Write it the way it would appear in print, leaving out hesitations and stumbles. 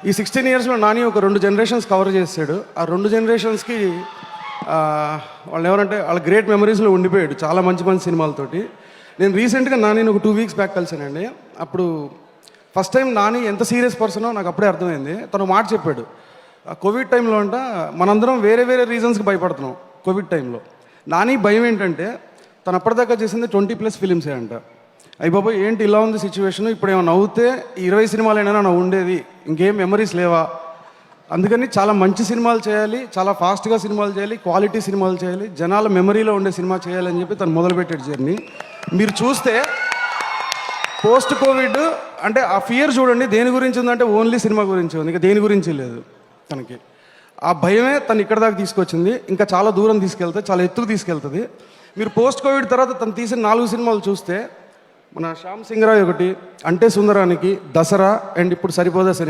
ఈ 16 ఇయర్స్లో నాని ఒక 2 జనరేషన్స్ కవర్ చేశాడు. ఆ 2 జనరేషన్స్కి వాళ్ళు ఎవరంటే వాళ్ళ గ్రేట్ మెమరీస్లో ఉండిపోయాడు చాలా మంచి మంచి సినిమాలతోటి. నేను రీసెంట్గా నానిని ఒక 2 వీక్స్ బ్యాక్ కలిసానండి. అప్పుడు ఫస్ట్ టైం నాని ఎంత సీరియస్ పర్సనో నాకు అప్పుడే అర్థమైంది. తను మాట చెప్పాడు, కోవిడ్ టైంలో అంట మనందరం వేరే వేరే రీజన్స్కి భయపడుతున్నాం. కోవిడ్ టైంలో నాని భయం ఏంటంటే తను అప్పటిదాకా చేసింది 20+ ఫిలిమ్సే అంట. అయ్యి బాబోయ్ ఏంటి ఇలా ఉంది సిచ్యువేషన్, ఇప్పుడు ఏమైనా నవ్వుతే 20 సినిమాలైనా నా ఉండేది, ఇంకేం మెమరీస్ లేవా, అందుకని చాలా మంచి సినిమాలు చేయాలి, చాలా ఫాస్ట్గా సినిమాలు చేయాలి, క్వాలిటీ సినిమాలు చేయాలి, జనాల మెమరీలో ఉండే సినిమా చేయాలని చెప్పి తను మొదలుపెట్టాడు జర్నీ. మీరు చూస్తే పోస్ట్ కోవిడ్ అంటే ఆ ఫియర్ చూడండి దేని గురించి ఉందంటే ఓన్లీ సినిమా గురించి ఉంది, ఇంకా దేని గురించి లేదు తనకి. ఆ భయమే తను ఇక్కడ దాకా తీసుకొచ్చింది, ఇంకా చాలా దూరం తీసుకెళ్తుంది, చాలా ఎత్తుకు తీసుకెళ్తుంది. మీరు పోస్ట్ కోవిడ్ తర్వాత తను తీసిన 4 సినిమాలు చూస్తే మన శ్యామ్ సింగ్ రాయ్ ఒకటి, అంటే సుందరానికి, దసరా అండ్ ఇప్పుడు సరిపోదా సినిమా.